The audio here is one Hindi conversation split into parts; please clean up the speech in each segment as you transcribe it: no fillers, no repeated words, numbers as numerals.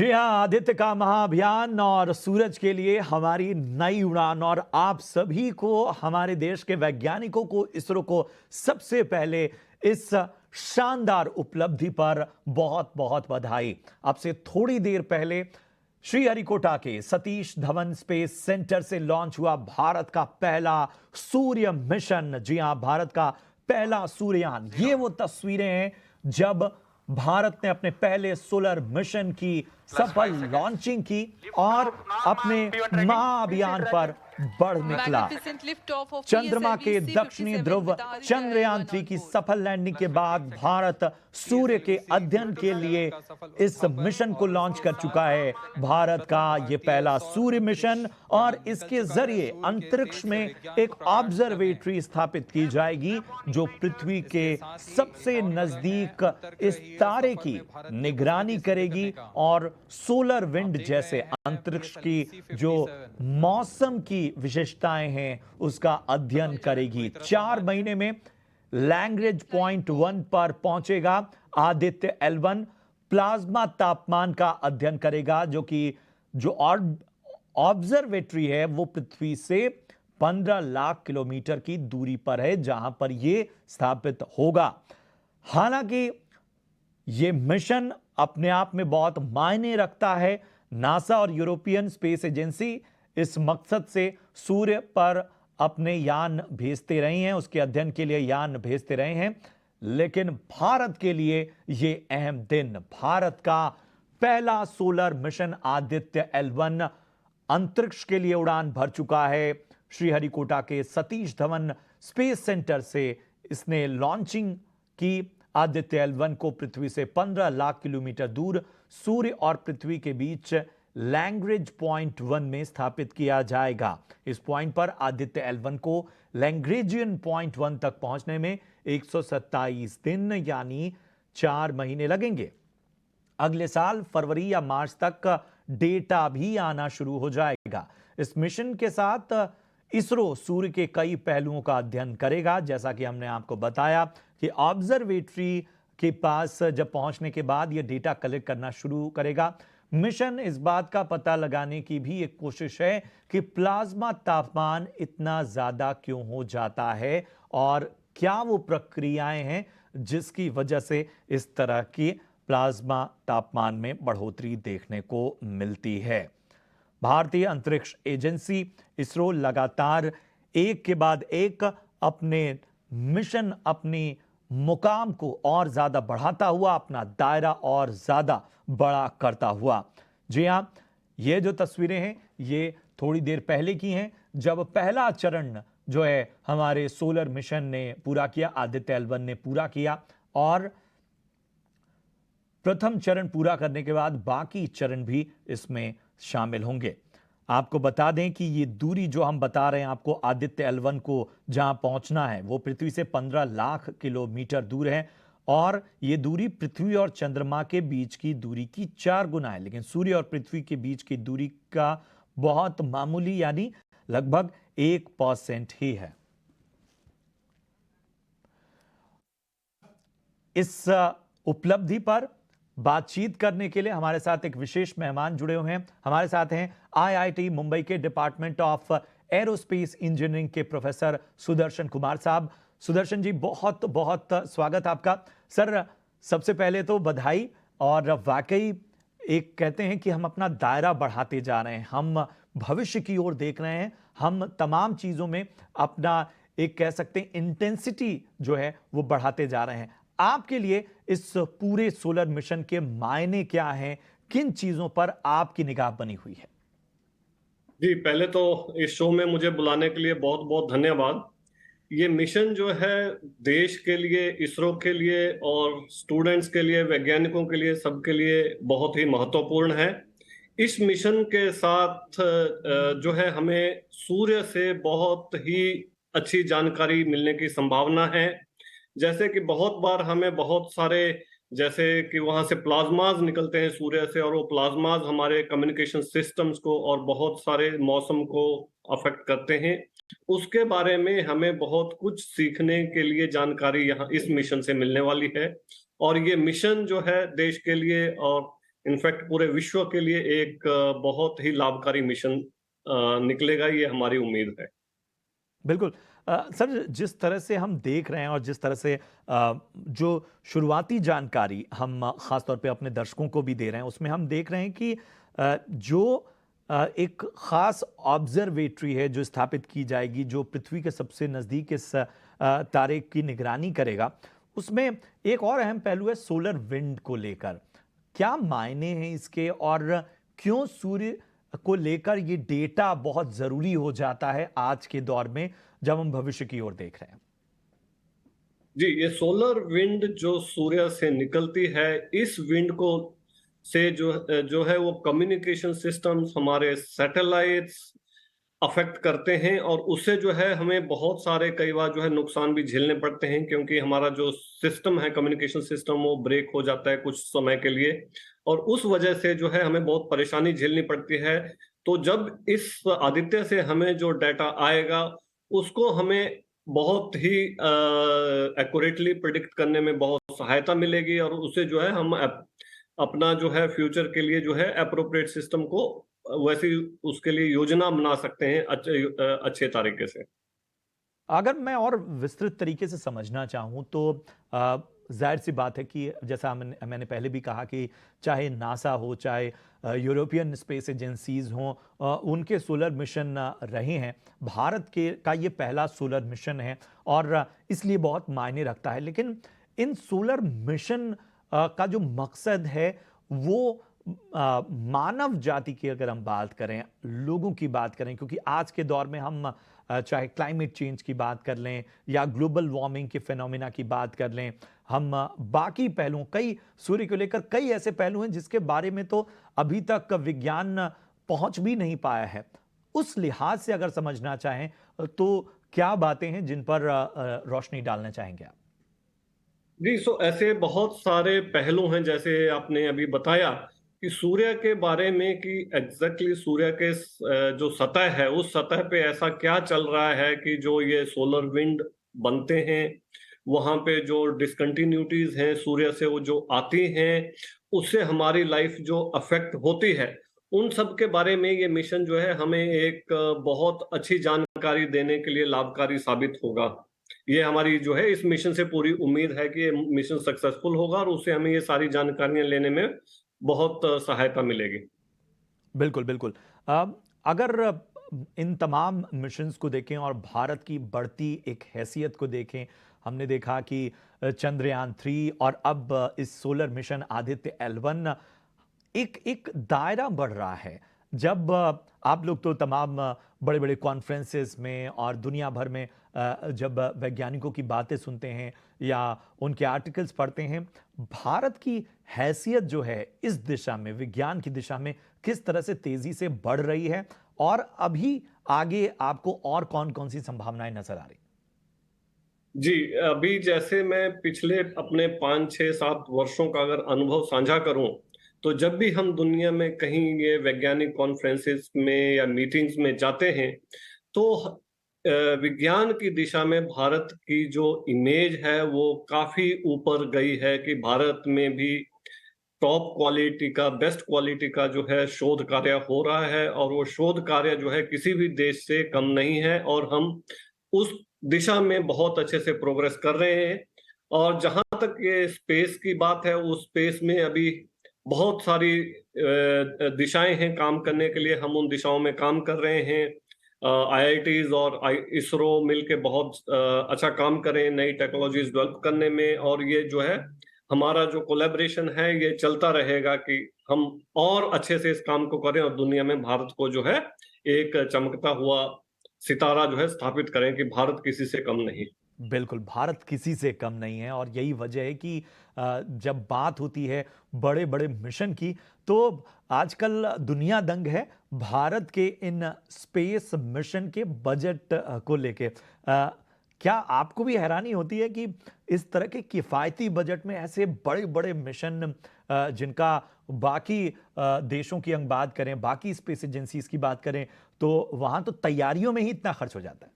जी हाँ, आदित्य का महाअभियान और सूरज के लिए हमारी नई उड़ान। और आप सभी को, हमारे देश के वैज्ञानिकों को, इसरो को सबसे पहले इस शानदार उपलब्धि पर बहुत बहुत बधाई। अब से थोड़ी देर पहले श्रीहरिकोटा के सतीश धवन स्पेस सेंटर से लॉन्च हुआ भारत का पहला सूर्य मिशन। जी हां, भारत का पहला सूर्ययान। ये वो तस्वीरें हैं जब भारत ने अपने पहले सोलर मिशन की सफल लॉन्चिंग की और अपने महाअभियान पर बढ़ निकला। चंद्रमा के दक्षिणी ध्रुव चंद्रयान 3 की सफल लैंडिंग के बाद भारत सूर्य के अध्ययन के लिए इस मिशन को लॉन्च कर चुका है। भारत का यह पहला सूर्य मिशन, और इसके जरिए अंतरिक्ष में एक ऑब्जर्वेटरी स्थापित की जाएगी जो पृथ्वी के सबसे नजदीक इस तारे की निगरानी करेगी और सोलर विंड जैसे अंतरिक्ष की जो मौसम की विशेषताएं हैं उसका अध्ययन करेगी। 4 महीने में लैग्रेंज पॉइंट 1 पर पहुंचेगा आदित्य L1। प्लाज्मा तापमान का अध्ययन करेगा जो ऑब्जर्वेटरी है वो पृथ्वी से 15 लाख किलोमीटर की दूरी पर है जहां पर यह स्थापित होगा। हालांकि यह मिशन अपने आप में बहुत मायने रखता है। नासा और यूरोपियन स्पेस एजेंसी इस मकसद से सूर्य पर अपने यान भेजते रहे हैं, उसके अध्ययन के लिए यान भेजते रहे हैं। लेकिन भारत के लिए यह अहम दिन, भारत का पहला सोलर मिशन आदित्य L1 अंतरिक्ष के लिए उड़ान भर चुका है। श्रीहरिकोटा के सतीश धवन स्पेस सेंटर से इसने लॉन्चिंग की। आदित्य L1 को पृथ्वी से 15 लाख किलोमीटर दूर सूर्य और पृथ्वी के बीच लैग्रेंज पॉइंट 1 में स्थापित किया जाएगा। इस पॉइंट पर आदित्य L1 को लैग्रेंजियन पॉइंट 1 तक पहुंचने में 127 दिन यानी 4 महीने लगेंगे। अगले साल फरवरी या मार्च तक डेटा भी आना शुरू हो जाएगा। इस मिशन के साथ इसरो सूर्य के कई पहलुओं का अध्ययन करेगा। जैसा कि हमने आपको बताया कि ऑब्जर्वेटरी के पास जब पहुंचने के बाद यह डेटा कलेक्ट करना शुरू करेगा। मिशन इस बात का पता लगाने की भी एक कोशिश है कि प्लाज्मा तापमान इतना ज्यादा क्यों हो जाता है और क्या वो प्रक्रियाएं हैं जिसकी वजह से इस तरह की प्लाज्मा तापमान में बढ़ोतरी देखने को मिलती है। भारतीय अंतरिक्ष एजेंसी इसरो लगातार एक के बाद एक अपने मिशन, अपनी मुकाम को और ज्यादा बढ़ाता हुआ, अपना दायरा और ज्यादा बड़ा करता हुआ। जी हां, ये जो तस्वीरें हैं ये थोड़ी देर पहले की हैं जब पहला चरण जो है हमारे सोलर मिशन ने पूरा किया, आदित्य L1 ने पूरा किया। और प्रथम चरण पूरा करने के बाद बाकी चरण भी इसमें शामिल होंगे। आपको बता दें कि ये दूरी जो हम बता रहे हैं आपको, आदित्य L1 को जहां पहुंचना है वो पृथ्वी से 15 लाख किलोमीटर दूर है और ये दूरी पृथ्वी और चंद्रमा के बीच की दूरी की 4 गुना है। लेकिन सूर्य और पृथ्वी के बीच की दूरी का बहुत मामूली यानी लगभग 1% ही है। इस उपलब्धि पर बातचीत करने के लिए हमारे साथ एक विशेष मेहमान जुड़े हुए हैं। हमारे साथ हैं IIT मुंबई के डिपार्टमेंट ऑफ एरोस्पेस इंजीनियरिंग के प्रोफेसर सुदर्शन कुमार साहब। सुदर्शन जी, बहुत बहुत स्वागत आपका। सर, सबसे पहले तो बधाई। और वाकई एक कहते हैं कि हम अपना दायरा बढ़ाते जा रहे हैं, हम भविष्य की ओर देख रहे हैं, हम तमाम चीजों में अपना एक कह सकते हैं इंटेंसिटी जो है वो बढ़ाते जा रहे हैं। आपके लिए इस पूरे सोलर मिशन के मायने क्या हैं, किन चीजों पर आपकी निगाह बनी हुई है? जी, पहले तो इस शो में मुझे बुलाने के लिए बहुत बहुत धन्यवाद। ये मिशन जो है देश के लिए, इसरो के लिए और स्टूडेंट्स के लिए, वैज्ञानिकों के लिए, सबके लिए बहुत ही महत्वपूर्ण है। इस मिशन के साथ जो है हमें सूर्य से बहुत ही अच्छी जानकारी मिलने की संभावना है। जैसे कि बहुत बार हमें बहुत सारे, जैसे कि वहां से प्लाज्माज निकलते हैं सूर्य से, और वो प्लाज्माज हमारे कम्युनिकेशन सिस्टम्स को और बहुत सारे मौसम को अफेक्ट करते हैं। उसके बारे में हमें बहुत कुछ सीखने के लिए जानकारी यहाँ इस मिशन से मिलने वाली है। और ये मिशन जो है देश के लिए और इनफैक्ट पूरे विश्व के लिए एक बहुत ही लाभकारी मिशन निकलेगा, ये हमारी उम्मीद है। बिल्कुल। सर, जिस तरह से हम देख रहे हैं और जिस तरह से जो शुरुआती जानकारी हम ख़ास तौर पे अपने दर्शकों को भी दे रहे हैं, उसमें हम देख रहे हैं कि जो एक ख़ास ऑब्ज़र्वेटरी है जो स्थापित की जाएगी, जो पृथ्वी के सबसे नज़दीक इस तारे की निगरानी करेगा, उसमें एक और अहम पहलू है सोलर विंड को लेकर। क्या मायने हैं इसके और क्यों सूर्य को लेकर ये डेटा बहुत ज़रूरी हो जाता है आज के दौर में जब हम भविष्य की ओर देख रहे हैं? जी, ये सोलर विंड जो सूर्य से निकलती है, इस विंड को से जो है वो कम्युनिकेशन सिस्टम्स, हमारे सैटेलाइट्स अफेक्ट करते हैं, और उससे जो है हमें बहुत सारे कई बार जो है नुकसान भी झेलने पड़ते हैं, क्योंकि हमारा जो सिस्टम है, कम्युनिकेशन सिस्टम, वो ब्रेक हो जाता है कुछ समय के लिए, और उस वजह से जो है हमें बहुत परेशानी झेलनी पड़ती है। तो जब इस आदित्य से हमें जो डाटा आएगा, उसको हमें बहुत ही एक्यूरेटली प्रिडिक्ट करने में बहुत सहायता मिलेगी, और उससे जो है हम अपना जो है फ्यूचर के लिए जो है एप्रोप्रिएट सिस्टम को वैसे ही उसके लिए योजना बना सकते हैं अच्छे तरीके से। अगर मैं और विस्तृत तरीके से समझना चाहूँ तो ज़ाहिर सी बात है कि जैसा मैंने पहले भी कहा कि चाहे नासा हो, चाहे यूरोपियन स्पेस एजेंसीज हों, उनके सोलर मिशन रहे हैं। भारत के का ये पहला सोलर मिशन है और इसलिए बहुत मायने रखता है। लेकिन इन सोलर मिशन का जो मकसद है वो मानव जाति की अगर हम बात करें, लोगों की बात करें, क्योंकि आज के दौर में हम चाहे क्लाइमेट चेंज की बात कर लें या ग्लोबल वार्मिंग के फिनोमिना की बात कर लें, हम बाकी पहलुओं, कई सूर्य को लेकर कई ऐसे पहलू हैं जिसके बारे में तो अभी तक विज्ञान पहुंच भी नहीं पाया है। उस लिहाज से अगर समझना चाहें तो क्या बातें हैं जिन पर रोशनी डालना चाहेंगे आप? जी, सो ऐसे बहुत सारे पहलू हैं, जैसे आपने अभी बताया कि सूर्य के बारे में कि एग्जैक्टली सूर्य के जो सतह है, उस सतह पे ऐसा क्या चल रहा है कि जो ये सोलर विंड बनते हैं, वहां पे जो डिसकंटिन्यूटीज हैं सूर्य से वो जो आती हैं, उससे हमारी लाइफ जो अफेक्ट होती है, उन सब के बारे में ये मिशन जो है हमें एक बहुत अच्छी जानकारी देने के लिए लाभकारी साबित होगा। ये हमारी जो है इस मिशन से पूरी उम्मीद है कि ये मिशन सक्सेसफुल होगा, और उससे हमें ये सारी जानकारियां लेने में बहुत सहायता मिलेगी। बिल्कुल, बिल्कुल। अगर इन तमाम मिशंस को देखें और भारत की बढ़ती एक हैसियत को देखें, हमने देखा कि चंद्रयान 3 और अब इस सोलर मिशन आदित्य L1, एक एक दायरा बढ़ रहा है। जब आप लोग तो तमाम बड़े-बड़े कॉन्फ्रेंसेस में और दुनिया भर में जब वैज्ञानिकों की बातें सुनते हैं या उनके आर्टिकल्स पढ़ते हैं, भारत की हैसियत जो है इस दिशा में, विज्ञान की दिशा में किस तरह से तेजी से बढ़ रही है और अभी आगे आपको और कौन-कौन सी संभावनाएं नजर आ रही? जी, अभी जैसे मैं पिछले अपने 5, 6, 7 वर्षों का अगर अनुभव साझा करूं, तो जब भी हम दुनिया में कहीं ये वैज्ञानिक कॉन्फ्रेंसेस में या मीटिंग्स में जाते हैं, तो विज्ञान की दिशा में भारत की जो इमेज है वो काफी ऊपर गई है, कि भारत में भी टॉप क्वालिटी का, बेस्ट क्वालिटी का जो है शोध कार्य हो रहा है, और वो शोध कार्य जो है किसी भी देश से कम नहीं है, और हम उस दिशा में बहुत अच्छे से प्रोग्रेस कर रहे हैं। और जहां तक ये स्पेस की बात है, उस स्पेस में अभी बहुत सारी दिशाएं हैं काम करने के लिए, हम उन दिशाओं में काम कर रहे हैं। आईआईटीज और इसरो मिलके बहुत अच्छा काम करें नई टेक्नोलॉजीज डेवलप करने में, और ये जो है हमारा जो कोलैबोरेशन है ये चलता रहेगा कि हम और अच्छे से इस काम को करें, और दुनिया में भारत को जो है एक चमकता हुआ सितारा जो है स्थापित करें कि भारत किसी से कम नहीं। बिल्कुल, भारत किसी से कम नहीं है और यही वजह है कि जब बात होती है बड़े-बड़े मिशन की, तो आजकल दुनिया दंग है भारत के इन स्पेस मिशन के बजट को लेके। क्या आपको भी हैरानी होती है कि इस तरह के किफ़ायती बजट में ऐसे बड़े-बड़े मिशन जिनका बाकी देशों की हम बात करें, बाकी स्पेस एजेंसीज़ की बात करें, तो वहाँ तो तैयारियों में ही इतना खर्च हो जाता है?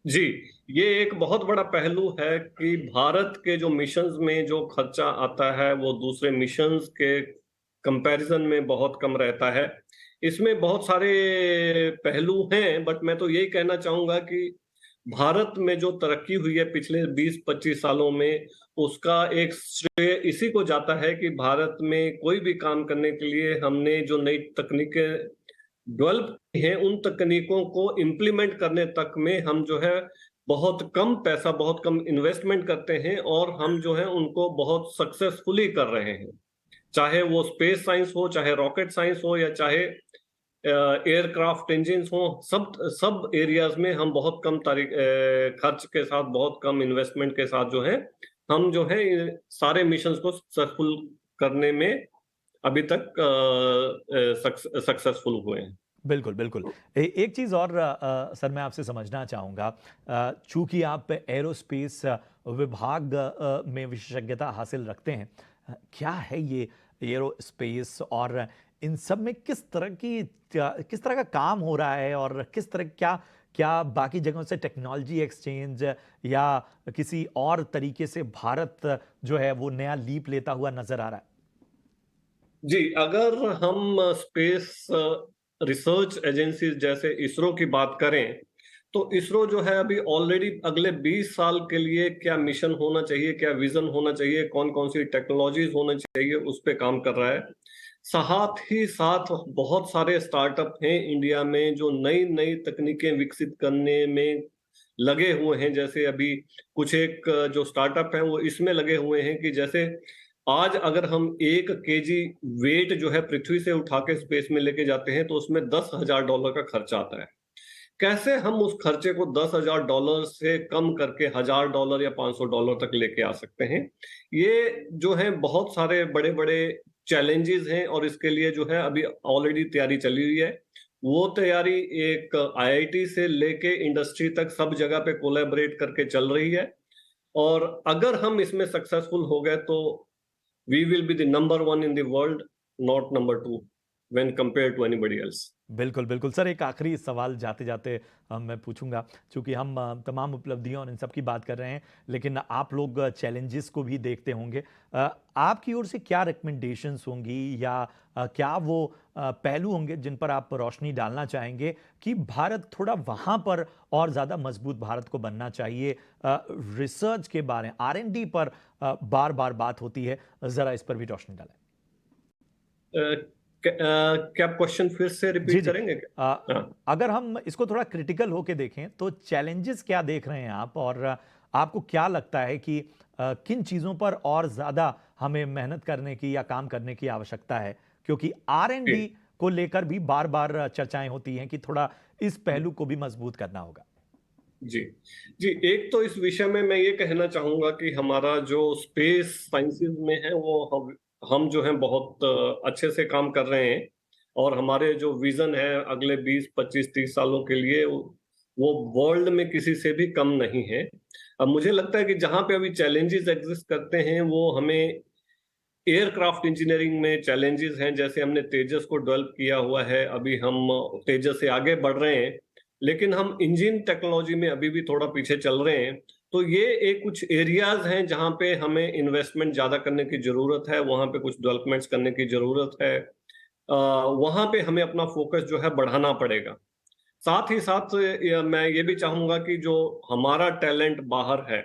जी, ये एक बहुत बड़ा पहलू है कि भारत के जो मिशंस में जो खर्चा आता है वो दूसरे मिशंस के कंपैरिजन में बहुत कम रहता है। इसमें बहुत सारे पहलू हैं, बट मैं तो यही कहना चाहूंगा कि भारत में जो तरक्की हुई है पिछले 20-25 सालों में, उसका एक श्रेय इसी को जाता है कि भारत में कोई भी काम करने के लिए हमने जो नई तकनीकें डेवलप की हैं, उन तकनीकों को इम्प्लीमेंट करने तक में हम जो है बहुत कम पैसा, बहुत कम इन्वेस्टमेंट करते हैं, और हम जो है उनको बहुत सक्सेसफुली कर रहे हैं। चाहे वो स्पेस साइंस हो, चाहे रॉकेट साइंस हो, या चाहे एयरक्राफ्ट इंजिन हो, सब सब एरियाज में हम बहुत कम खर्च के साथ, बहुत कम इन्वेस्टमेंट के साथ जो है हम जो है ये सारे मिशंस को सक्सेसफुल करने में अभी तक सक्सेसफुल हुए हैं। बिल्कुल, बिल्कुल। एक चीज़ और सर मैं आपसे समझना चाहूँगा, चूँकि आप एरोस्पेस विभाग में विशेषज्ञता हासिल रखते हैं, क्या है ये एरोस्पेस और इन सब में किस तरह का काम हो रहा है और किस तरह क्या क्या बाकी जगहों से टेक्नोलॉजी एक्सचेंज या किसी और तरीके से भारत जो है वो नया लीप लेता हुआ नज़र आ रहा है? जी, अगर हम स्पेस रिसर्च एजेंसी जैसे इसरो की बात करें, तो इसरो जो है अभी ऑलरेडी अगले 20 साल के लिए क्या मिशन होना चाहिए, क्या विजन होना चाहिए, कौन कौन सी टेक्नोलॉजीज होना चाहिए, उस पे काम कर रहा है। साथ ही साथ बहुत सारे स्टार्टअप हैं इंडिया में जो नई नई तकनीकें विकसित करने में लगे हुए हैं। जैसे अभी कुछ एक जो स्टार्टअप है वो इसमें लगे हुए हैं कि जैसे आज अगर हम 1 केजी वेट जो है पृथ्वी से उठा के स्पेस में लेके जाते हैं, तो उसमें $10,000 का खर्चा आता है। कैसे हम उस खर्चे को $10,000 से कम करके $1,000 या $500 तक लेके आ सकते हैं? ये जो है बहुत सारे बड़े बड़े चैलेंजेस हैं, और इसके लिए जो है अभी ऑलरेडी तैयारी चली हुई है। वो तैयारी एक आईआईटी से लेके इंडस्ट्री तक सब जगह पे कोलैबोरेट करके चल रही है, और अगर हम इसमें सक्सेसफुल हो गए तो we will be the number one in the world, not number two when compared to anybody else. बिल्कुल, बिल्कुल। सर एक आखिरी सवाल जाते-जाते मैं पूछूँगा, चूँकि हम तमाम उपलब्धियों और इन सब की बात कर रहे हैं, लेकिन आप लोग चैलेंजेस को भी देखते होंगे। आपकी ओर से क्या रिकमेंडेशंस होंगी या क्या वो पहलू होंगे जिन पर आप रोशनी डालना चाहेंगे कि भारत थोड़ा वहाँ पर और ज़्यादा मजबूत भारत को बनना चाहिए? रिसर्च के बारे में, R&D पर बार-बार बात होती है, ज़रा इस पर भी रोशनी डालें। क्या आप क्वेश्चन फिर से जी, रिपीट जी। करेंगे क्या? हाँ। अगर हम इसको थोड़ा क्रिटिकल होके देखें तो चैलेंजेस क्या देख रहे हैं आप और आपको क्या लगता है कि किन चीज़ों पर और ज़्यादा हमें मेहनत करने की या काम करने की आवश्यकता है? क्योंकि जी R&D को लेकर भी बार-बार चर्चाएँ होती हैं कि थोड़ा इस पहलू को भी मजबूत करना होगा। जी जी, एक तो इस विषय में मैं ये कहना चाहूंगा कि हमारा जो स्पेस साइंसेज में है वो हम जो है बहुत अच्छे से काम कर रहे हैं, और हमारे जो विजन है अगले 20-25-30 सालों के लिए वो वर्ल्ड में किसी से भी कम नहीं है। अब मुझे लगता है कि जहां पे अभी चैलेंजेस एग्जिस्ट करते हैं वो हमें एयरक्राफ्ट इंजीनियरिंग में चैलेंजेस हैं। जैसे हमने तेजस को डेवलप किया हुआ है, अभी हम तेजस से आगे बढ़ रहे हैं, लेकिन हम इंजन टेक्नोलॉजी में अभी भी थोड़ा पीछे चल रहे हैं। तो ये एक कुछ एरियाज हैं जहां पे हमें इन्वेस्टमेंट ज्यादा करने की जरूरत है, वहां पे कुछ डेवलपमेंट्स करने की जरूरत है। वहां पे हमें अपना फोकस जो है बढ़ाना पड़ेगा। साथ ही साथ मैं ये भी चाहूंगा कि जो हमारा टैलेंट बाहर है,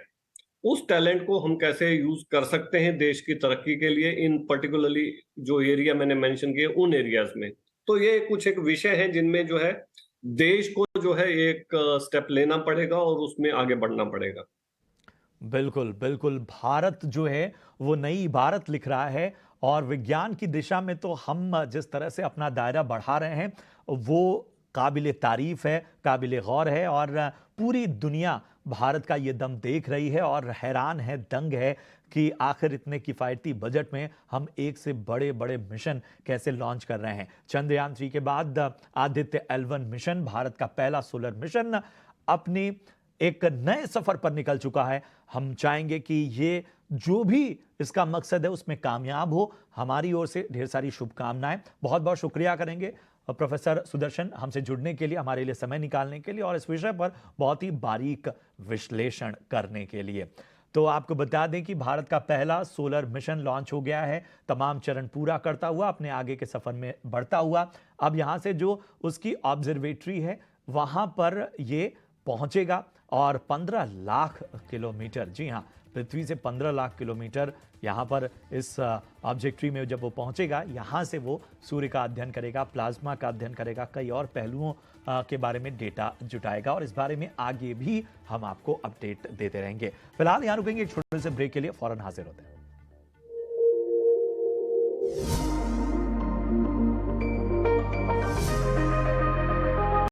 उस टैलेंट को हम कैसे यूज कर सकते हैं देश की तरक्की के लिए, इन पर्टिकुलरली जो एरिया मैंने मेंशन किए उन एरियाज में। तो ये कुछ एक विषय है जिनमें जो है देश को जो है एक स्टेप लेना पड़ेगा और उसमें आगे बढ़ना पड़ेगा। बिल्कुल, बिल्कुल। भारत जो है वो नई इबारत लिख रहा है और विज्ञान की दिशा में तो हम जिस तरह से अपना दायरा बढ़ा रहे हैं वो काबिले तारीफ़ है, काबिले गौर है और पूरी दुनिया भारत का ये दम देख रही है और हैरान है, दंग है कि आखिर इतने किफ़ायती बजट में हम एक से बड़े-बड़े मिशन कैसे लॉन्च कर रहे हैं। चंद्रयान 3 के बाद आदित्य L1 मिशन, भारत का पहला सोलर मिशन अपनी एक नए सफर पर निकल चुका है। हम चाहेंगे कि ये जो भी इसका मकसद है उसमें कामयाब हो। हमारी ओर से ढेर सारी शुभकामनाएं। बहुत बहुत शुक्रिया करेंगे प्रोफेसर सुदर्शन हमसे जुड़ने के लिए, हमारे लिए समय निकालने के लिए और इस विषय पर बहुत ही बारीक विश्लेषण करने के लिए। तो आपको बता दें कि भारत का पहला सोलर मिशन लॉन्च हो गया है, तमाम चरण पूरा करता हुआ अपने आगे के सफर में बढ़ता हुआ। अब यहां से जो उसकी ऑब्जर्वेटरी है वहां पर ये पहुंचेगा और 15 लाख किलोमीटर, जी हां, पृथ्वी से 15 लाख किलोमीटर यहाँ पर इस ऑब्जेक्ट्री में जब वो पहुंचेगा, यहाँ से वो सूर्य का अध्ययन करेगा, प्लाज्मा का अध्ययन करेगा, कई और पहलुओं के बारे में डेटा जुटाएगा और इस बारे में आगे भी हम आपको अपडेट देते रहेंगे। फिलहाल यहाँ रुकेंगे एक छोटे से ब्रेक के लिए, फौरन हाजिर होते हैं।